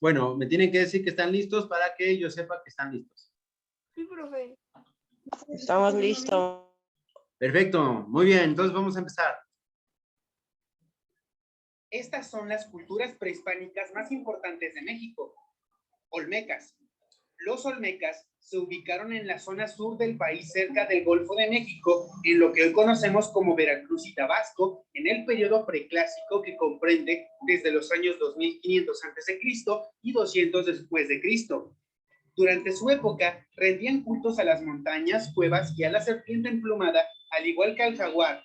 Bueno, me tienen que decir que están listos para que yo sepa que están listos. Sí, profe. Estamos listos. Perfecto, muy bien, entonces vamos a empezar. Estas son las culturas prehispánicas más importantes de México. Olmecas. Los olmecas se ubicaron en la zona sur del país cerca del Golfo de México, en lo que hoy conocemos como Veracruz y Tabasco, en el periodo preclásico que comprende desde los años 2500 a.C. y 200 después de Cristo. Durante su época, rendían cultos a las montañas, cuevas y a la serpiente emplumada, al igual que al jaguar.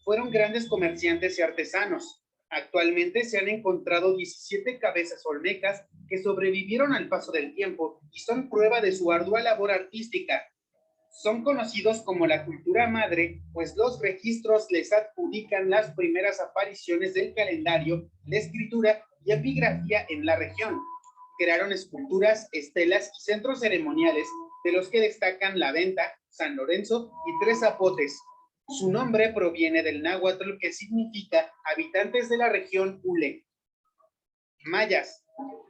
Fueron grandes comerciantes y artesanos. Actualmente se han encontrado 17 cabezas olmecas que sobrevivieron al paso del tiempo y son prueba de su ardua labor artística. Son conocidos como la cultura madre, pues los registros les adjudican las primeras apariciones del calendario, la escritura y epigrafía en la región. Crearon esculturas, estelas y centros ceremoniales, de los que destacan la Venta, San Lorenzo y Tres Zapotes. Su nombre proviene del náhuatl, que significa habitantes de la región Ule. Mayas.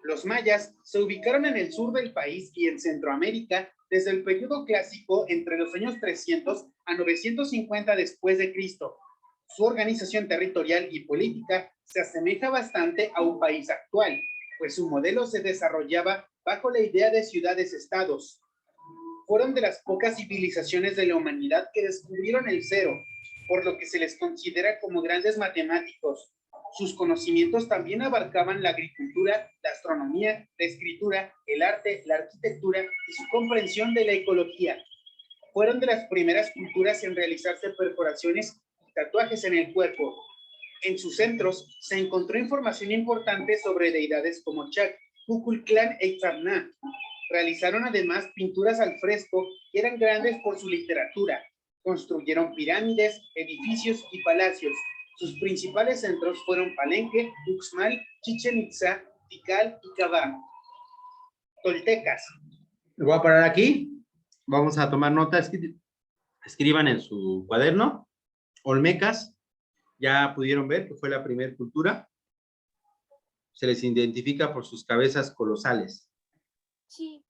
Los mayas se ubicaron en el sur del país y en Centroamérica desde el periodo clásico entre los años 300 a 950 después de Cristo. Su organización territorial y política se asemeja bastante a un país actual, pues su modelo se desarrollaba bajo la idea de ciudades-estados. Fueron de las pocas civilizaciones de la humanidad que descubrieron el cero, por lo que se les considera como grandes matemáticos. Sus conocimientos también abarcaban la agricultura, la astronomía, la escritura, el arte, la arquitectura y su comprensión de la ecología. Fueron de las primeras culturas en realizarse perforaciones y tatuajes en el cuerpo. En sus centros se encontró información importante sobre deidades como Chac, Kukulcán e Itzamná. Realizaron además pinturas al fresco que eran grandes por su literatura. Construyeron pirámides, edificios y palacios. Sus principales centros fueron Palenque, Uxmal, Chichén Itzá, Tikal y Cabá. Toltecas. Lo voy a parar aquí. Vamos a tomar nota. Escriban en su cuaderno. Olmecas. Ya pudieron ver que fue la primera cultura. Se les identifica por sus cabezas colosales. Sí.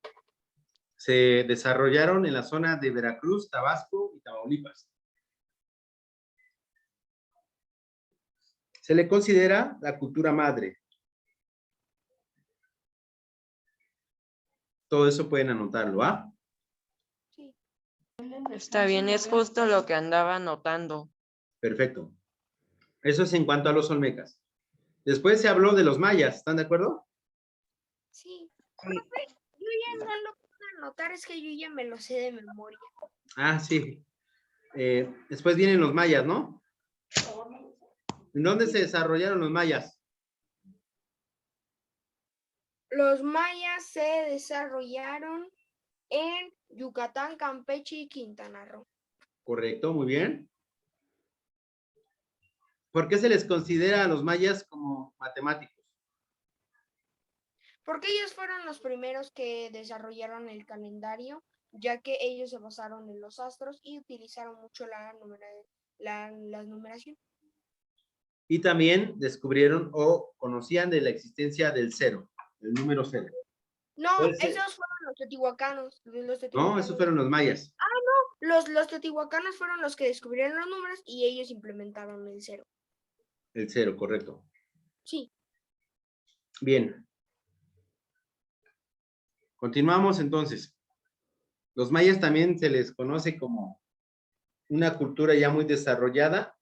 Se desarrollaron en la zona de Veracruz, Tabasco y Tamaulipas. Se le considera la cultura madre. Todo eso pueden anotarlo, ¿ah? Sí. Está bien, es justo lo que andaba anotando. Perfecto. Eso es en cuanto a los olmecas. Después se habló de los mayas, ¿están de acuerdo? Sí. Profe, yo ya no lo puedo anotar, es que yo ya me lo sé de memoria. Ah, sí. Después vienen los mayas, ¿no? ¿En dónde se desarrollaron los mayas? Los mayas se desarrollaron en Yucatán, Campeche y Quintana Roo. Correcto, muy bien. ¿Por qué se les considera a los mayas como matemáticos? Porque ellos fueron los primeros que desarrollaron el calendario, ya que ellos se basaron en los astros y utilizaron mucho la numeración. Y también descubrieron o conocían de la existencia del cero, el número cero. No, Entonces, esos fueron los teotihuacanos. no, esos fueron los mayas. Los teotihuacanos fueron los que descubrieron los números y ellos implementaron el cero. El cero, correcto. Sí. Bien. Continuamos entonces. Los mayas también se les conoce como una cultura ya muy desarrollada,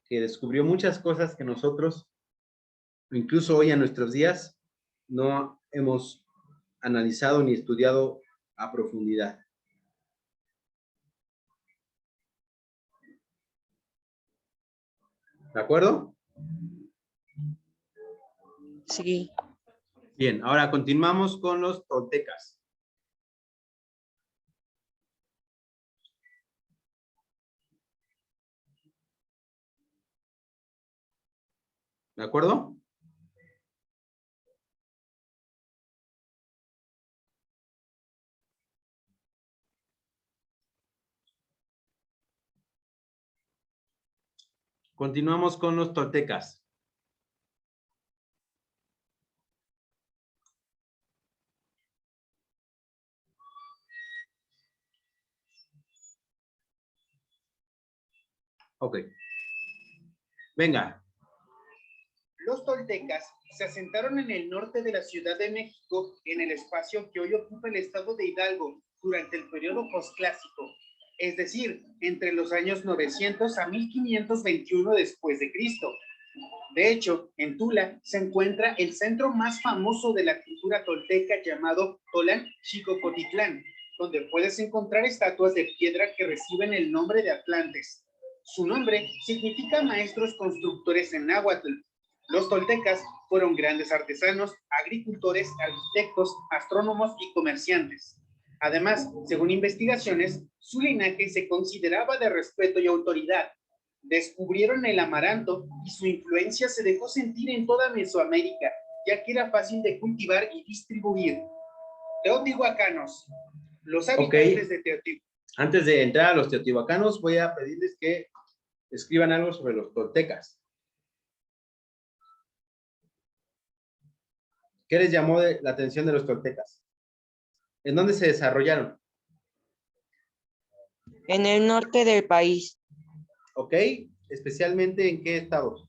que descubrió muchas cosas que nosotros, incluso hoy a nuestros días, no hemos analizado ni estudiado a profundidad. ¿De acuerdo? Sí. Bien, ahora continuamos con los toltecas. ¿De acuerdo? Continuamos con los toltecas. Ok. Venga. Los toltecas se asentaron en el norte de la Ciudad de México, en el espacio que hoy ocupa el estado de Hidalgo, durante el periodo posclásico, es decir, entre los años 900 a 1521 después de Cristo. De hecho, en Tula se encuentra el centro más famoso de la cultura tolteca llamado Tolan-Xicocotitlán, donde puedes encontrar estatuas de piedra que reciben el nombre de Atlantes. Su nombre significa maestros constructores en náhuatl. Los toltecas fueron grandes artesanos, agricultores, arquitectos, astrónomos y comerciantes. Además, según investigaciones, su linaje se consideraba de respeto y autoridad. Descubrieron el amaranto y su influencia se dejó sentir en toda Mesoamérica, ya que era fácil de cultivar y distribuir. Teotihuacanos, los habitantes de Teotihuacán. Antes de entrar a los teotihuacanos, voy a pedirles que escriban algo sobre los toltecas. ¿Qué les llamó la atención de los toltecas? ¿En dónde se desarrollaron? En el norte del país. ¿Ok? Especialmente en qué estados.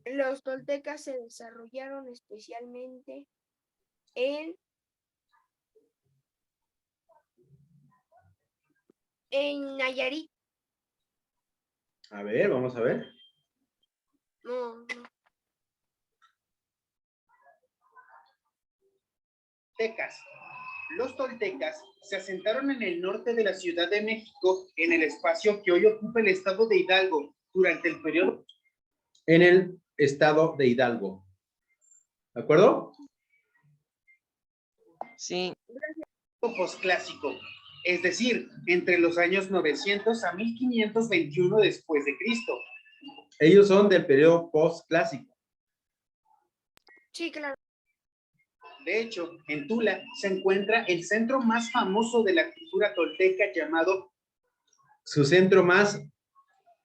Los toltecas se desarrollaron especialmente en Nayarit. A ver, vamos a ver. No. Toltecas. Los toltecas se asentaron en el norte de la Ciudad de México, en el espacio que hoy ocupa el estado de Hidalgo, durante el periodo. En el estado de Hidalgo. ¿De acuerdo? Sí. Posclásico, es decir, entre los años 900 a 1521 después de Cristo. Ellos son del periodo postclásico. Sí, claro. De hecho, en Tula se encuentra el centro más famoso de la cultura tolteca llamado... Su centro más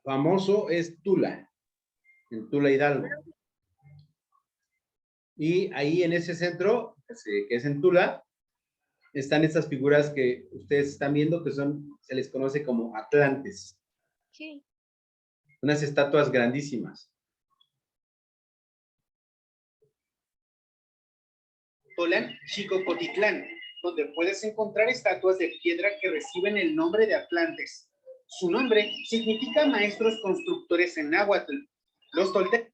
famoso es Tula, en Tula Hidalgo. Y ahí en ese centro, que es en Tula, están estas figuras que ustedes están viendo que se les conoce como atlantes. Sí. Unas estatuas grandísimas. Tolan-Xicocotitlán, donde puedes encontrar estatuas de piedra que reciben el nombre de Atlantes. Su nombre significa maestros constructores en náhuatl. Los toltecas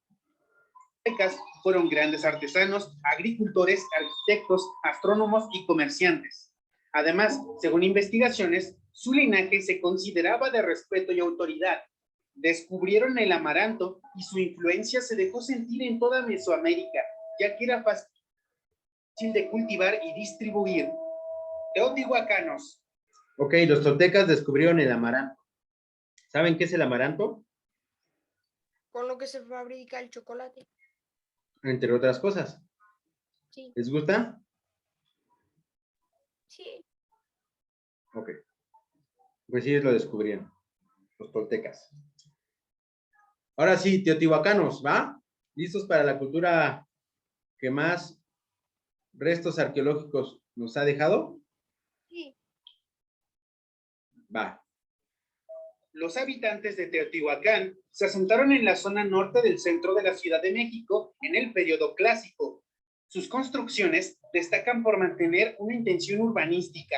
fueron grandes artesanos, agricultores, arquitectos, astrónomos y comerciantes. Además, según investigaciones, su linaje se consideraba de respeto y autoridad. Descubrieron el amaranto y su influencia se dejó sentir en toda Mesoamérica, ya que era fácil de cultivar y distribuir. Teotihuacanos. Ok, los toltecas descubrieron el amaranto. ¿Saben qué es el amaranto? Con lo que se fabrica el chocolate. Entre otras cosas. Sí. ¿Les gusta? Sí. Ok. Pues sí, lo descubrieron. Los toltecas. Ahora sí, teotihuacanos, ¿va? ¿Listos para la cultura que más restos arqueológicos nos ha dejado? Sí. Va. Los habitantes de Teotihuacán se asentaron en la zona norte del centro de la Ciudad de México en el periodo clásico. Sus construcciones destacan por mantener una intención urbanística.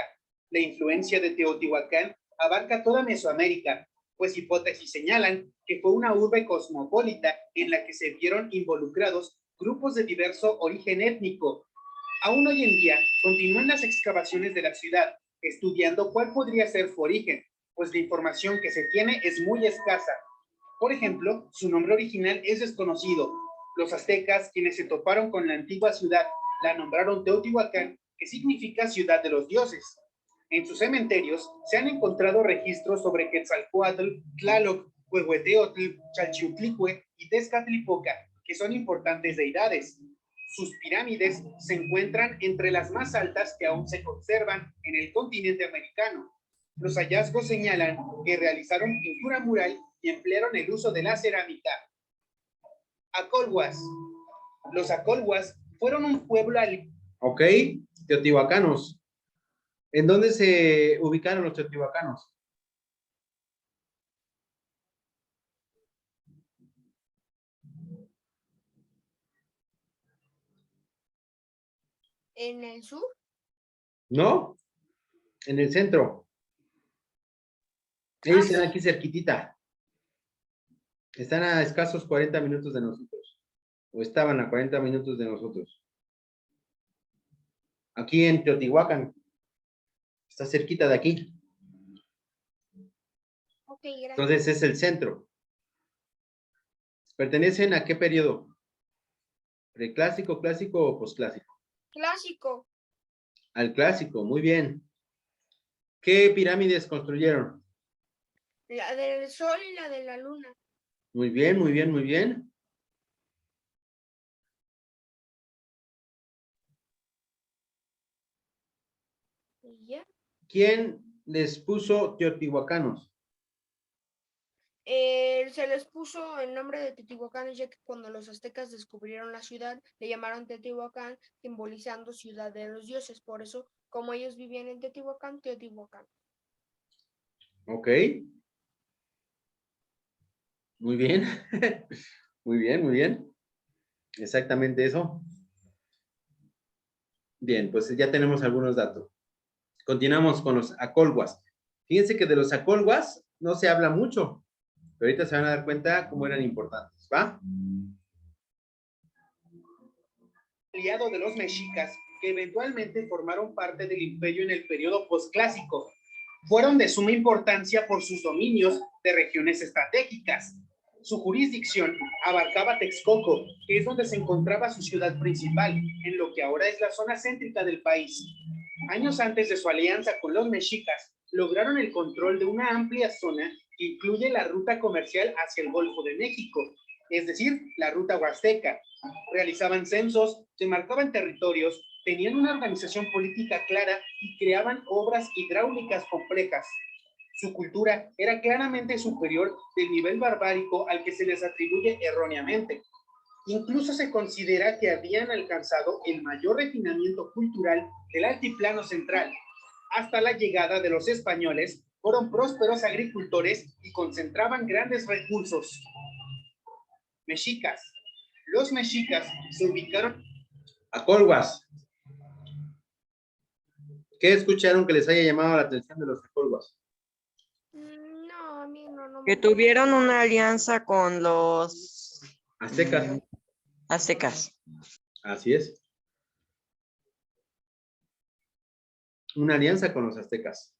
La influencia de Teotihuacán abarca toda Mesoamérica, pues hipótesis señalan que fue una urbe cosmopolita en la que se vieron involucrados grupos de diverso origen étnico. Aún hoy en día continúan las excavaciones de la ciudad, estudiando cuál podría ser su origen, pues la información que se tiene es muy escasa. Por ejemplo, su nombre original es desconocido. Los aztecas, quienes se toparon con la antigua ciudad, la nombraron Teotihuacán, que significa ciudad de los dioses. En sus cementerios se han encontrado registros sobre Quetzalcóatl, Tlaloc, Huehueteotl, Chalchiuhtlicue y Tezcatlipoca, que son importantes deidades. Sus pirámides se encuentran entre las más altas que aún se conservan en el continente americano. Los hallazgos señalan que realizaron pintura mural y emplearon el uso de la cerámica. Acolhuas. Los acolhuas fueron un pueblo... Ok, teotihuacanos. ¿En dónde se ubicaron los teotihuacanos? en el sur. ¿No? En el centro. Ellos están aquí cerquitita. Están a escasos 40 minutos de nosotros. O estaban a 40 minutos de nosotros. Aquí en Teotihuacán. Está cerquita de aquí. Ok, gracias. Entonces es el centro. ¿Pertenecen a qué periodo? ¿Preclásico, clásico o posclásico? Clásico. Al clásico, muy bien. ¿Qué pirámides construyeron? La del sol y la de la luna. Muy bien, muy bien, muy bien. Y ya. ¿Quién les puso teotihuacanos? Se les puso el nombre de Teotihuacán, ya que cuando los aztecas descubrieron la ciudad, le llamaron Teotihuacán, simbolizando ciudad de los dioses. Por eso, como ellos vivían en Teotihuacán, Teotihuacán. Ok. Muy bien. Muy bien, muy bien. Exactamente eso. Bien, pues ya tenemos algunos datos. Continuamos con los acolhuas. Fíjense que de los acolhuas no se habla mucho, pero ahorita se van a dar cuenta cómo eran importantes, ¿va? Aliado de los mexicas, que eventualmente formaron parte del imperio en el periodo posclásico. Fueron de suma importancia por sus dominios de regiones estratégicas. Su jurisdicción abarcaba Texcoco, que es donde se encontraba su ciudad principal, en lo que ahora es la zona céntrica del país. Años antes de su alianza con los mexicas, lograron el control de una amplia zona que incluye la ruta comercial hacia el Golfo de México, es decir, la ruta huasteca. Realizaban censos, se marcaban territorios, tenían una organización política clara y creaban obras hidráulicas complejas. Su cultura era claramente superior del nivel barbárico al que se les atribuye erróneamente. Incluso se considera que habían alcanzado el mayor refinamiento cultural del altiplano central. Hasta la llegada de los españoles, fueron prósperos agricultores y concentraban grandes recursos. Mexicas. Los mexicas se ubicaron. Acolhuas. ¿Qué escucharon que les haya llamado la atención de los acolhuas? No, a mí no Que me tuvieron una alianza con los Aztecas. aztecas. Así es. Una alianza con los aztecas.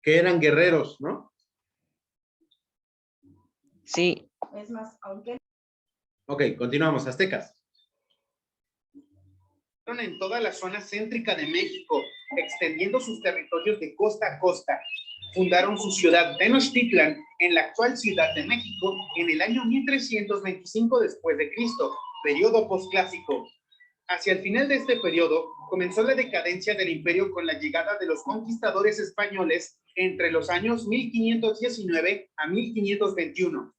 Que eran guerreros, ¿no? Sí, Ok, continuamos. Aztecas. En toda la zona céntrica de México, extendiendo sus territorios de costa a costa. Fundaron su ciudad Tenochtitlan en la actual Ciudad de México en el año 1325 después de Cristo, periodo posclásico. Hacia el final de este periodo comenzó la decadencia del imperio con la llegada de los conquistadores españoles entre los años 1519 a 1521.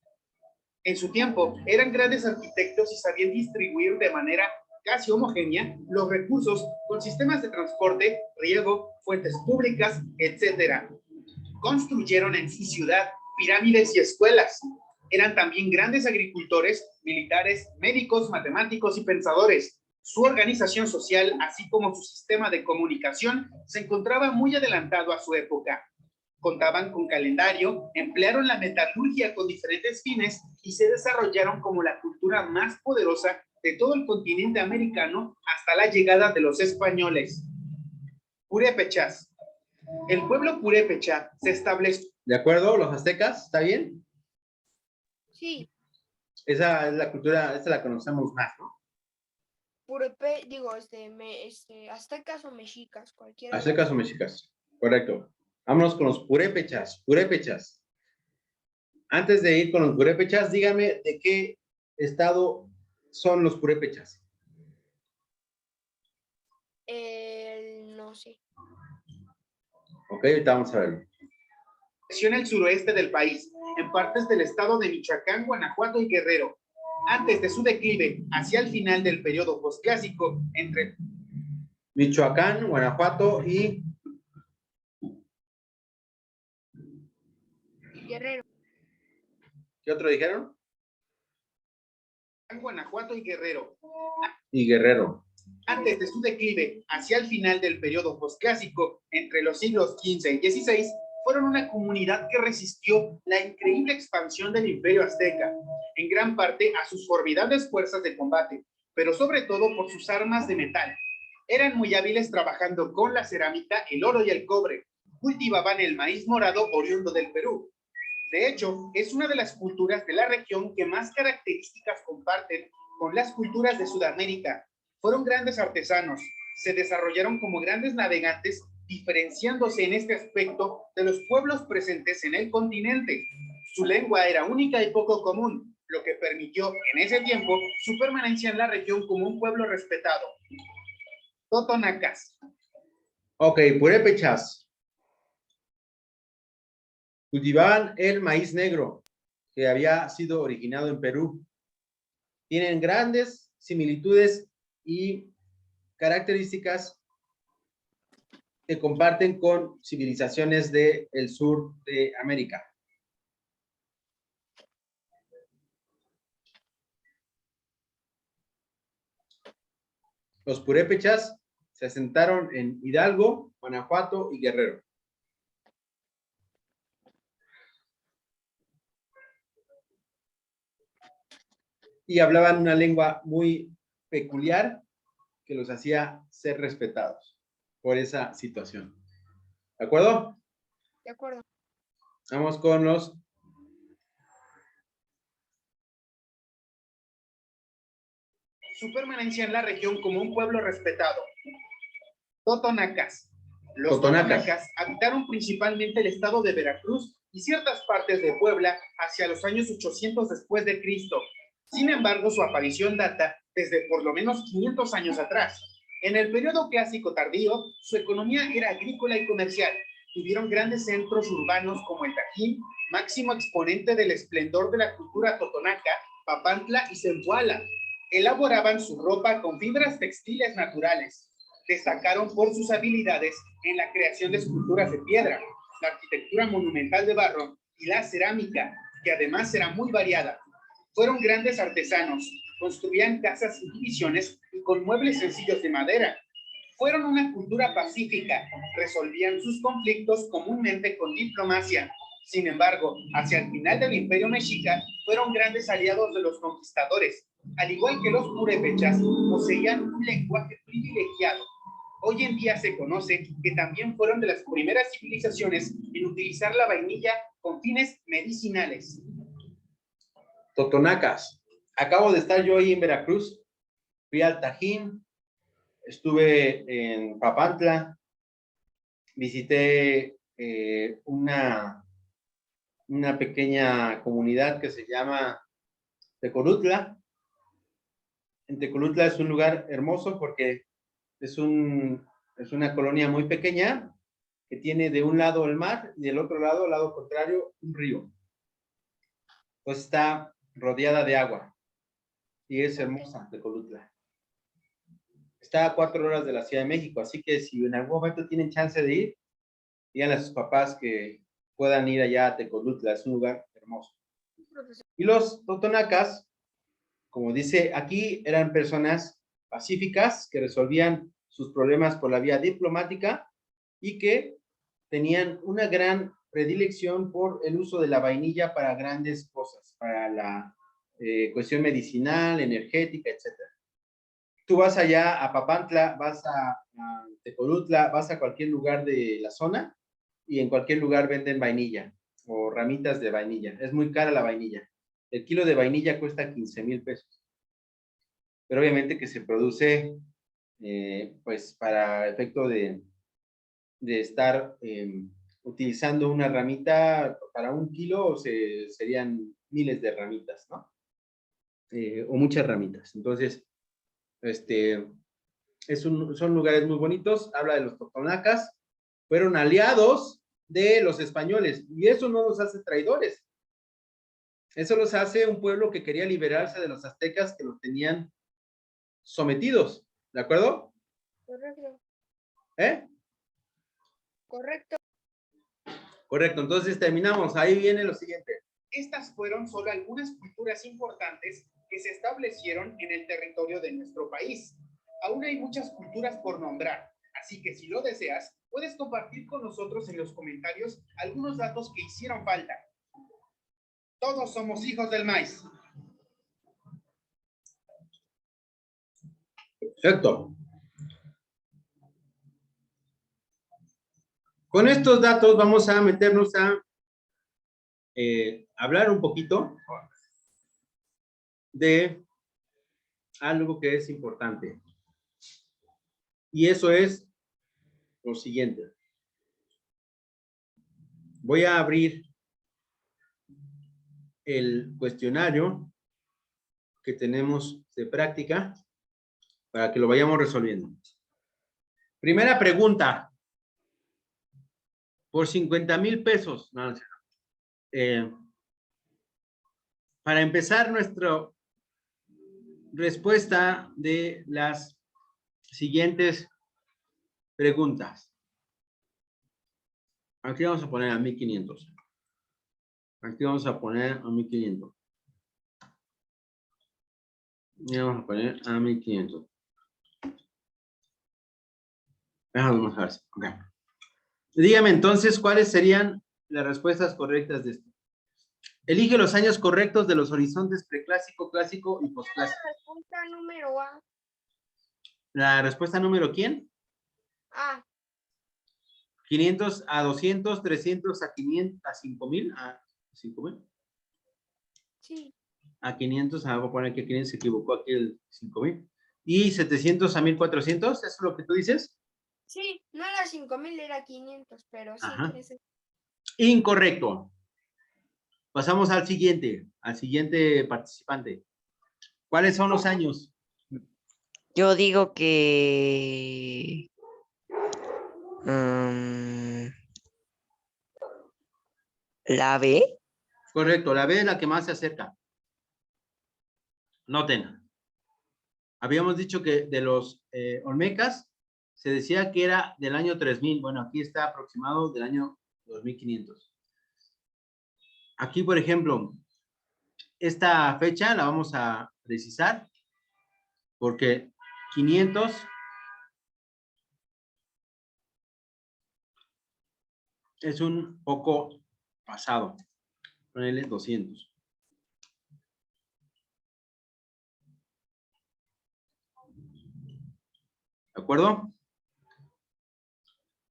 En su tiempo eran grandes arquitectos y sabían distribuir de manera casi homogénea los recursos con sistemas de transporte, riego, fuentes públicas, etc. Construyeron en su ciudad pirámides y escuelas. Eran también grandes agricultores, militares, médicos, matemáticos y pensadores. Su organización social, así como su sistema de comunicación, se encontraba muy adelantado a su época. Contaban con calendario, emplearon la metalurgia con diferentes fines y se desarrollaron como la cultura más poderosa de todo el continente americano hasta la llegada de los españoles. Purépechas. El pueblo purépecha se estableció. ¿De acuerdo? ¿Los aztecas? ¿Está bien? Sí, Esa es la cultura, esa la conocemos más, ¿no? aztecas o mexicas, cualquiera. Aztecas o mexicas. Correcto. Vámonos con los purépechas. Purépechas. Antes de ir con los purépechas, dígame de qué estado son los purépechas. No sé. Ok, ahorita vamos a verlo. En el suroeste del país, en partes del estado de Michoacán, Guanajuato y Guerrero. Antes de su declive, hacia el final del periodo posclásico, entre Michoacán, Guanajuato y Guerrero. ¿qué otro dijeron? Guanajuato y Guerrero. Y Guerrero. Antes de su declive, hacia el final del periodo posclásico, entre los siglos XV y XVI, fueron una comunidad que resistió la increíble expansión del Imperio Azteca, en gran parte a sus formidables fuerzas de combate, pero sobre todo por sus armas de metal. Eran muy hábiles trabajando con la cerámica, el oro y el cobre. Cultivaban el maíz morado oriundo del Perú. De hecho, es una de las culturas de la región que más características comparten con las culturas de Sudamérica. Fueron grandes artesanos, se desarrollaron como grandes navegantes, diferenciándose en este aspecto de los pueblos presentes en el continente. Su lengua era única y poco común, lo que permitió en ese tiempo su permanencia en la región como un pueblo respetado. Totonacas. Ok, purépechas. Cultivaban el maíz negro, que había sido originado en Perú. Tienen grandes similitudes y características que comparten con civilizaciones del sur de América. Los purépechas se asentaron en Hidalgo, Guanajuato y Guerrero. Y hablaban una lengua muy peculiar que los hacía ser respetados por esa situación. ¿De acuerdo? De acuerdo. Vamos con los su permanencia en la región como un pueblo respetado. Totonacas. Los totonacas habitaron principalmente el estado de Veracruz y ciertas partes de Puebla hacia los años 800 después de Cristo. Sin embargo, su aparición data desde por lo menos 500 años atrás. En el periodo clásico tardío, su economía era agrícola y comercial. Tuvieron grandes centros urbanos como el Tajín, máximo exponente del esplendor de la cultura totonaca, Papantla y Zempoala. Elaboraban su ropa con fibras textiles naturales. Destacaron por sus habilidades en la creación de esculturas de piedra, la arquitectura monumental de barro y la cerámica, que además era muy variada. Fueron grandes artesanos, construían casas y divisiones y con muebles sencillos de madera. Fueron una cultura pacífica, resolvían sus conflictos comúnmente con diplomacia. Sin embargo, hacia el final del Imperio Mexica, fueron grandes aliados de los conquistadores. Al igual que los purépechas, poseían un lenguaje privilegiado. Hoy en día se conoce que también fueron de las primeras civilizaciones en utilizar la vainilla con fines medicinales. totonacas. Acabo de estar yo ahí en Veracruz. Fui al Tajín, estuve en Papantla, visité una pequeña comunidad que se llama Tecolutla. En Tecolutla es un lugar hermoso porque es una colonia muy pequeña que tiene de un lado el mar y del otro lado, al lado contrario, un río. Pues está rodeada de agua y es hermosa Tecolutla. Está a 4 horas de la Ciudad de México, así que si en algún momento tienen chance de ir, díganle a sus papás que puedan ir allá a Tecolutla, es un lugar hermoso. Y los totonacas, como dice aquí, eran personas pacíficas que resolvían sus problemas por la vía diplomática y que tenían una gran predilección por el uso de la vainilla para grandes cosas, para la cuestión medicinal, energética, etc. Tú vas allá a Papantla, vas a Tecolutla, vas a cualquier lugar de la zona y en cualquier lugar venden vainilla o ramitas de vainilla. Es muy cara la vainilla. El kilo de vainilla cuesta 15,000 pesos. Pero obviamente que se produce pues para efecto de estar utilizando una ramita para 1 kilo serían miles de ramitas, ¿no? O muchas ramitas. Entonces, son lugares muy bonitos. Habla de los totonacas. Fueron aliados de los españoles y eso no los hace traidores. Eso los hace un pueblo que quería liberarse de los aztecas que los tenían sometidos. ¿De acuerdo? Correcto. ¿Eh? Correcto. Correcto. Entonces terminamos. Ahí viene lo siguiente. Estas fueron solo algunas culturas importantes que se establecieron en el territorio de nuestro país. Aún hay muchas culturas por nombrar, así que si lo deseas, puedes compartir con nosotros en los comentarios algunos datos que hicieron falta. Todos somos hijos del maíz. Perfecto. Con estos datos vamos a meternos a hablar un poquito de algo que es importante. Y eso es lo siguiente. Voy a abrir el cuestionario que tenemos de práctica para que lo vayamos resolviendo. Primera pregunta. Por 50,000 pesos. No, para empezar nuestra respuesta de las siguientes preguntas. Aquí vamos a poner a 1,500. Aquí vamos a poner a 1,500. Y vamos a poner a 1,500. Vamos a ver. Okay. Dígame entonces cuáles serían las respuestas correctas de esto. Elige los años correctos de los horizontes preclásico, clásico y posclásico. La respuesta número A. La respuesta número ¿quién? A. 500 a 200, 300 a 500, a 5,000, a 5,000. Sí. A 500, voy a poner que 500 se equivocó aquí el 5,000. Y 700 a 1,400, ¿eso es lo que tú dices? Sí, no era 5,000, era 500, pero sí. Ajá. Incorrecto. Pasamos al siguiente participante. ¿Cuáles son los años? Yo digo que la B. Correcto, la B es la que más se acerca. Noten. Habíamos dicho que de los olmecas se decía que era del año 3000. Bueno, aquí está aproximado del año 2500. Aquí, por ejemplo, esta fecha la vamos a precisar porque 500 es un poco pasado. Ponele 200. ¿De acuerdo?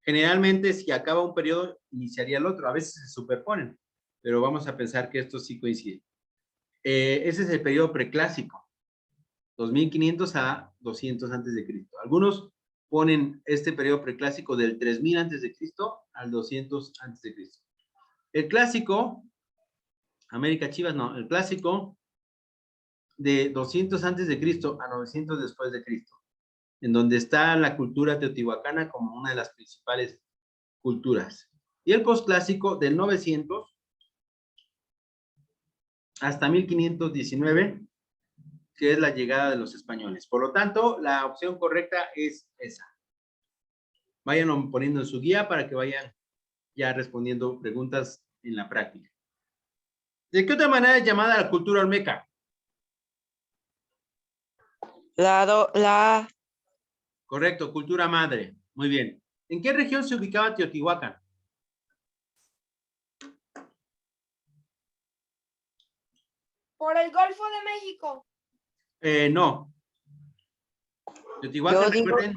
Generalmente, si acaba un periodo, iniciaría el otro. A veces se superponen, pero vamos a pensar que esto sí coincide. Ese es el periodo preclásico. 2500 a 200 antes de Cristo. Algunos ponen este periodo preclásico del 3000 antes de Cristo al 200 antes de Cristo. El clásico, América Chivas, no, el clásico de 200 antes de Cristo a 900 después de Cristo, en donde está la cultura teotihuacana como una de las principales culturas. Y el posclásico del 900 hasta 1519, que es la llegada de los españoles. Por lo tanto, la opción correcta es esa. Vayan poniendo en su guía para que vayan ya respondiendo preguntas en la práctica. ¿De qué otra manera es llamada la cultura olmeca? La Correcto, cultura madre. Muy bien. ¿En qué región se ubicaba Teotihuacán? Por el Golfo de México. No. Teotihuacán, Yo digo- recuerden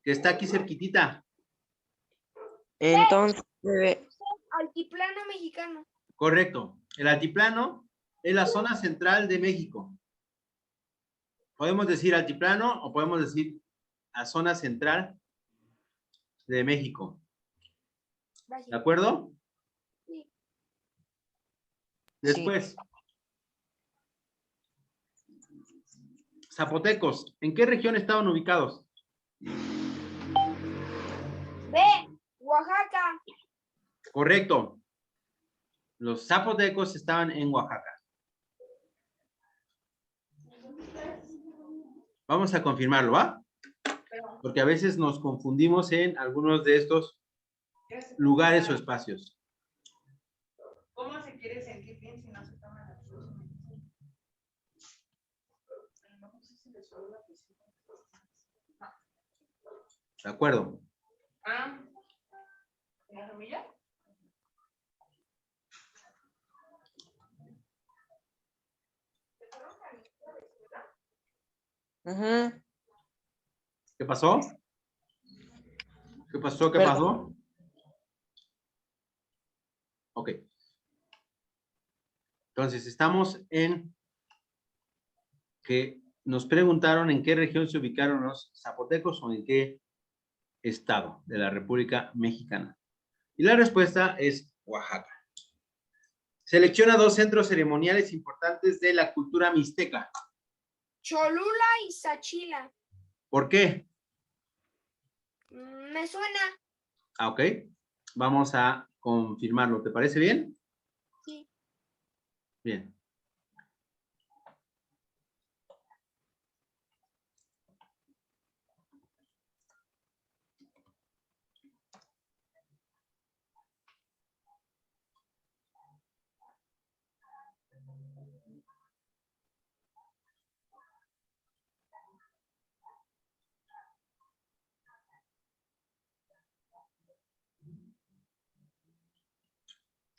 que está aquí cerquitita. Entonces, Altiplano mexicano. Correcto. El altiplano es la zona central de México. Podemos decir altiplano o podemos decir la zona central de México. ¿De acuerdo? Sí. Después. Zapotecos. ¿En qué región estaban ubicados? B. Oaxaca. Correcto. Los zapotecos estaban en Oaxaca. Vamos a confirmarlo, ¿va? Porque a veces nos confundimos en algunos de estos lugares o espacios. ¿Cómo se quiere sentir bien si no se De acuerdo. ¿La familia? Ujú. ¿Qué pasó? ¿Qué pasó? ¿Qué Perdón. pasó? Ok. Entonces, estamos en que nos preguntaron en qué región se ubicaron los zapotecos o en qué estado de la República Mexicana. Y la respuesta es Oaxaca. Selecciona dos centros ceremoniales importantes de la cultura mixteca. Cholula y Sachila. ¿Por qué? Me suena. Ah, ok. Vamos a confirmarlo. ¿Te parece bien? Sí. Bien.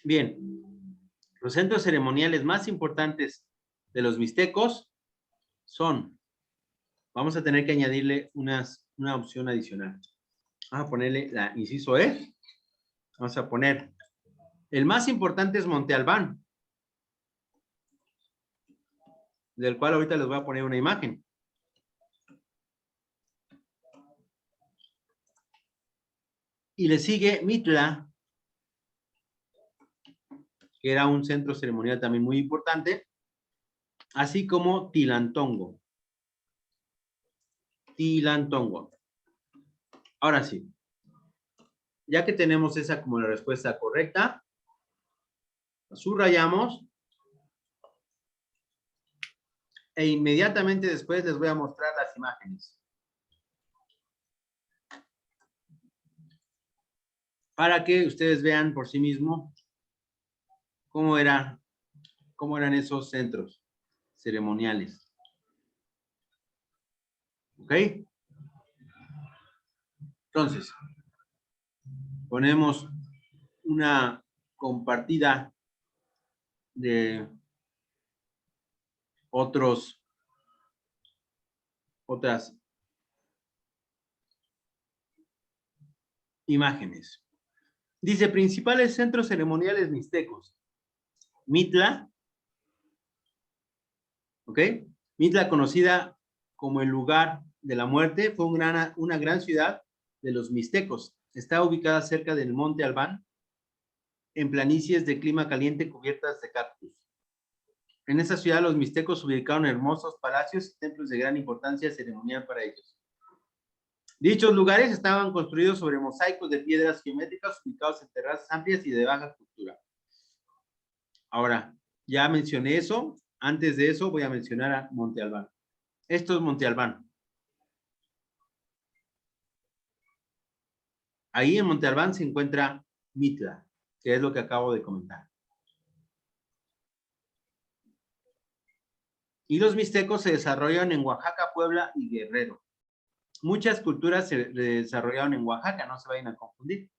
Bien. Los centros ceremoniales más importantes de los mixtecos son, vamos a tener que añadirle una opción adicional. Vamos a ponerle la inciso E. Vamos a poner, el más importante es Monte Albán, del cual ahorita les voy a poner una imagen. Y le sigue Mitla, que era un centro ceremonial también muy importante, así como Tilantongo. Tilantongo. Ahora sí, ya que tenemos esa como la respuesta correcta, subrayamos e inmediatamente después les voy a mostrar las imágenes. Para que ustedes vean por sí mismos cómo eran esos centros ceremoniales. ¿Ok? Entonces, ponemos una compartida de otras imágenes. Dice, principales centros ceremoniales mixtecos. Mitla, ¿ok? Mitla, conocida como el lugar de la muerte, fue una gran ciudad de los mixtecos. Está ubicada cerca del Monte Albán, en planicies de clima caliente cubiertas de cactus. En esa ciudad los mixtecos ubicaron hermosos palacios y templos de gran importancia ceremonial para ellos. Dichos lugares estaban construidos sobre mosaicos de piedras geométricas ubicados en terrazas amplias y de baja cultura. Ahora, ya mencioné eso. Antes de eso voy a mencionar a Monte Albán. Esto es Monte Albán. Ahí en Monte Albán se encuentra Mitla, que es lo que acabo de comentar. Y los mixtecos se desarrollaron en Oaxaca, Puebla y Guerrero. Muchas culturas se desarrollaron en Oaxaca, no se vayan a confundir.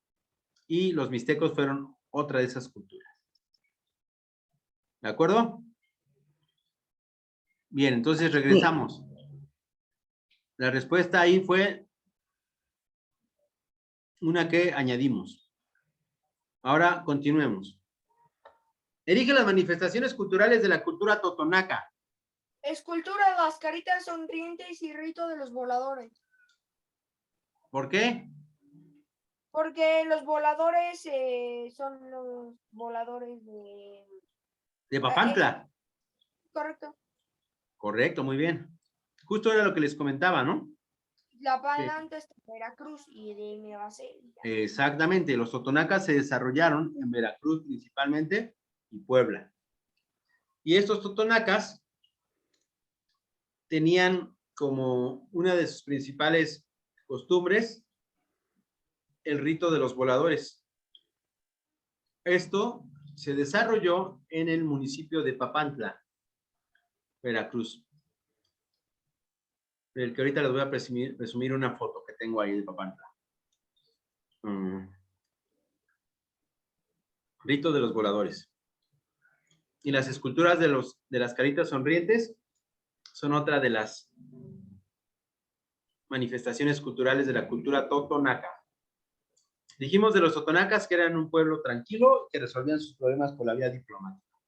Y los mixtecos fueron otra de esas culturas. ¿De acuerdo? Bien, entonces regresamos. La respuesta ahí fue una que añadimos. Ahora continuemos. Elige las manifestaciones culturales de la cultura totonaca. Escultura de las caritas sonrientes y rito de los voladores. ¿Por qué? Porque los voladores son los voladores De Papantla. correcto. Correcto, muy bien. Justo era lo que les comentaba, ¿no? La planta está en Veracruz y de Nueva Zelanda. Exactamente. Los totonacas se desarrollaron en Veracruz principalmente y Puebla. Y estos totonacas tenían como una de sus principales costumbres el rito de los voladores. Esto se desarrolló en el municipio de Papantla, Veracruz. el que ahorita les voy a presumir una foto que tengo ahí de Papantla. Rito de los voladores. Y las esculturas de las caritas sonrientes son otra de las manifestaciones culturales de la cultura totonaca. Dijimos de los totonacas que eran un pueblo tranquilo que resolvían sus problemas por la vía diplomática.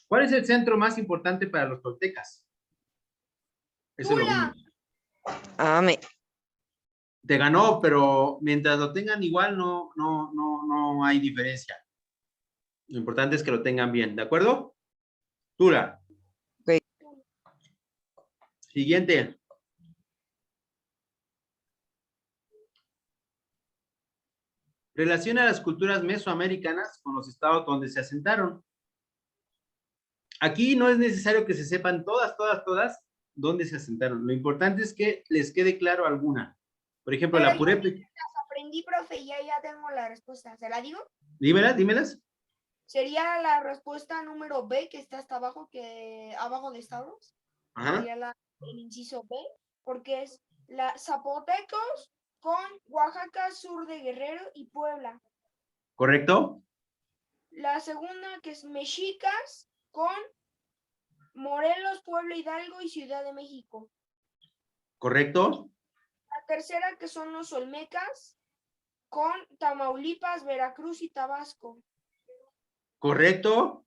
¿Cuál es el centro más importante para los toltecas? Eso es lo Tula. mismo. Te ganó, pero mientras lo tengan igual no hay diferencia. Lo importante es que lo tengan bien, ¿de acuerdo? Tula. Ok. Siguiente. Relaciona las culturas mesoamericanas con los estados donde se asentaron. Aquí no es necesario que se sepan todas dónde se asentaron. Lo importante es que les quede claro alguna. Por ejemplo, Pero la yo purépecha. las aprendí, profe, y ya tengo la respuesta. ¿Se la digo? Dímelas. Sería la respuesta número B, que está hasta abajo, abajo de estados. Ajá. Sería el inciso B, porque es la Zapotecos con Oaxaca, sur de Guerrero y Puebla. ¿Correcto? La segunda, que es Mexicas con Morelos, Puebla, Hidalgo y Ciudad de México. ¿Correcto? La tercera, que son los Olmecas con Tamaulipas, Veracruz y Tabasco. ¿Correcto?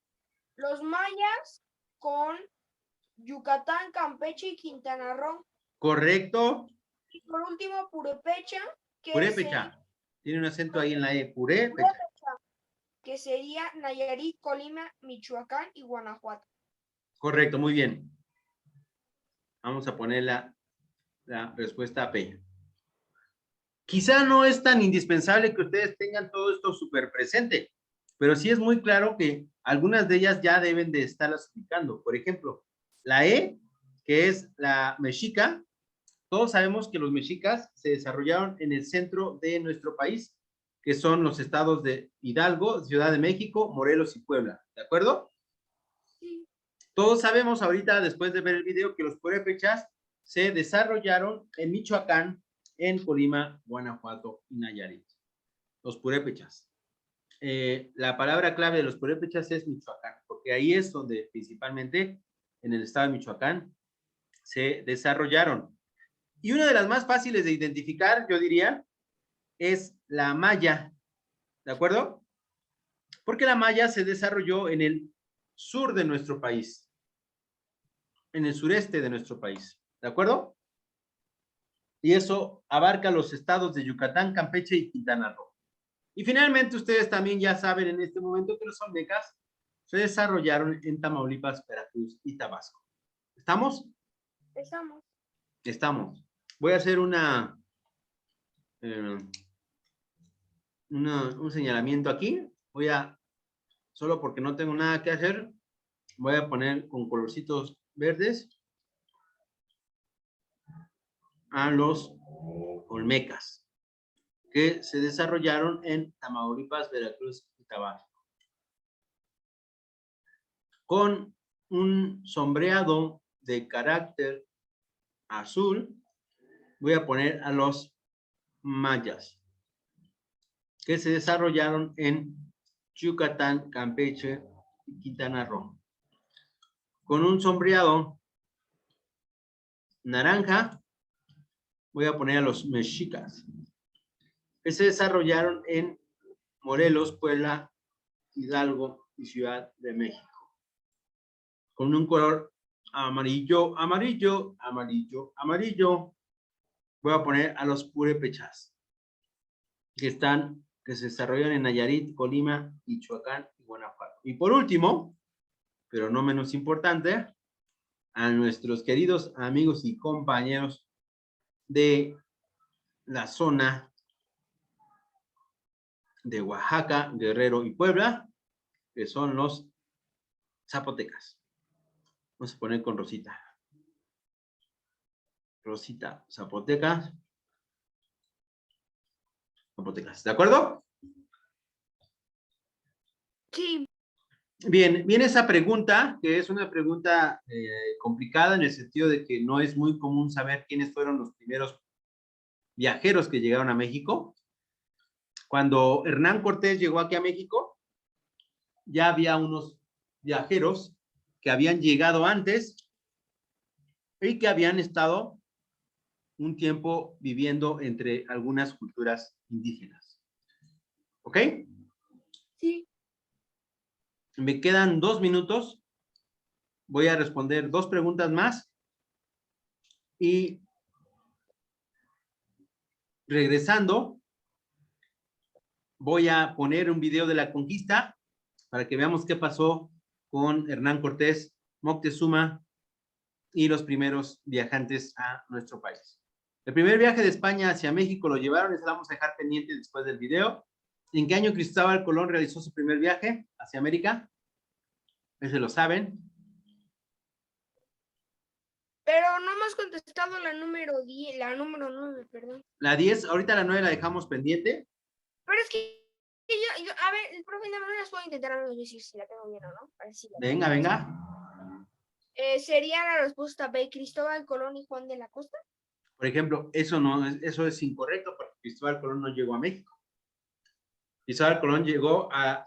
Los mayas con Yucatán, Campeche y Quintana Roo. ¿Correcto? Y por último, Purépecha, Purépecha. Tiene un acento ahí en la E. Purépecha. Que sería Nayarit, Colima, Michoacán y Guanajuato. Correcto, muy bien. Vamos a poner la respuesta P. Quizá no es tan indispensable que ustedes tengan todo esto súper presente, pero sí es muy claro que algunas de ellas ya deben de estarlas ubicando. Por ejemplo, la E, que es la mexica. Todos sabemos que los mexicas se desarrollaron en el centro de nuestro país, que son los estados de Hidalgo, Ciudad de México, Morelos y Puebla. ¿De acuerdo? Sí. Todos sabemos ahorita, después de ver el video, que los purépechas se desarrollaron en Michoacán, en Colima, Guanajuato y Nayarit. Los purépechas. La palabra clave de los purépechas es Michoacán, porque ahí es donde principalmente en el estado de Michoacán se desarrollaron. Y una de las más fáciles de identificar, yo diría, es la maya. ¿De acuerdo? Porque la maya se desarrolló en el sur de nuestro país, en el sureste de nuestro país. ¿De acuerdo? Y eso abarca los estados de Yucatán, Campeche y Quintana Roo. Y finalmente ustedes también ya saben en este momento que los olmecas se desarrollaron en Tamaulipas, Veracruz y Tabasco. ¿Estamos? Estamos. Estamos. Voy a hacer un señalamiento aquí. Solo porque no tengo nada que hacer, voy a poner con colorcitos verdes a los olmecas que se desarrollaron en Tamaulipas, Veracruz y Tabasco. Con un sombreado de carácter azul, voy a poner a los mayas que se desarrollaron en Yucatán, Campeche y Quintana Roo. Con un sombreado naranja, voy a poner a los mexicas que se desarrollaron en Morelos, Puebla, Hidalgo y Ciudad de México. Con un color amarillo, voy a poner a los purépechas que se desarrollan en Nayarit, Colima, Michoacán y Guanajuato. Y por último, pero no menos importante, a nuestros queridos amigos y compañeros de la zona de Oaxaca, Guerrero y Puebla, que son los zapotecas. Vamos a poner con Rosita. Rosita, zapotecas. Zapotecas, ¿de acuerdo? Sí. Bien, viene esa pregunta, que es una pregunta complicada en el sentido de que no es muy común saber quiénes fueron los primeros viajeros que llegaron a México. Cuando Hernán Cortés llegó aquí a México, ya había unos viajeros que habían llegado antes y que habían estado un tiempo viviendo entre algunas culturas indígenas. ¿Ok? Sí. Me quedan 2 minutos. Voy a responder 2 preguntas más. Y regresando, voy a poner un video de la conquista para que veamos qué pasó con Hernán Cortés, Moctezuma y los primeros viajantes a nuestro país. El primer viaje de España hacia México lo llevaron, ese lo vamos a dejar pendiente después del video. ¿En qué año Cristóbal Colón realizó su primer viaje hacia América? Ese lo saben. Pero no me has contestado la número 10, la número 9, perdón. La 10, ahorita la 9 la dejamos pendiente. Pero es que a ver, el profe, no las puedo intentar a decir si la tengo bien o no. A ver si la Venga, venga. sería la respuesta B, Cristóbal Colón y Juan de la Costa. Por ejemplo, eso es incorrecto porque Cristóbal Colón no llegó a México. Cristóbal Colón llegó al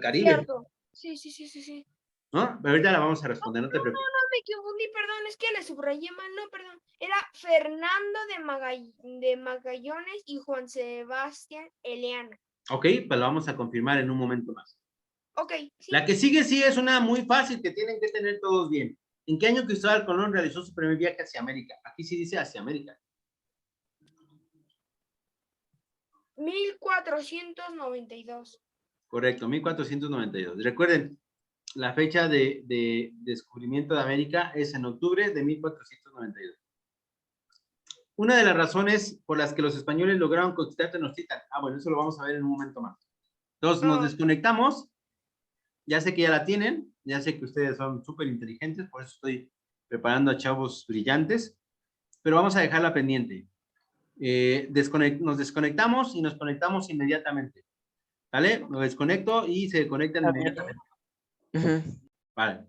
Caribe. Cierto. Sí. ¿No? Pero ahorita la vamos a responder, no te preocupes. No, me confundí, perdón, es que le subrayé mal, no, perdón. Era Fernando de Magallanes y Juan Sebastián Elena. Ok, pues lo vamos a confirmar en un momento más. Ok, sí. La que sigue sí es una muy fácil que tienen que tener todos bien. ¿En qué año Cristóbal Colón realizó su primer viaje hacia América? Aquí sí dice hacia América. 1492. Correcto, 1492. Recuerden, la fecha de descubrimiento de América es en octubre de 1492. Una de las razones por las que los españoles lograron conquistar Tenochtitlan. Bueno, eso lo vamos a ver en un momento más. Entonces nos desconectamos. Ya sé que ya la tienen, ya sé que ustedes son súper inteligentes, por eso estoy preparando a chavos brillantes, pero vamos a dejarla pendiente. Nos desconectamos y nos conectamos inmediatamente. ¿Vale? Lo desconecto y se conectan inmediatamente. Vale.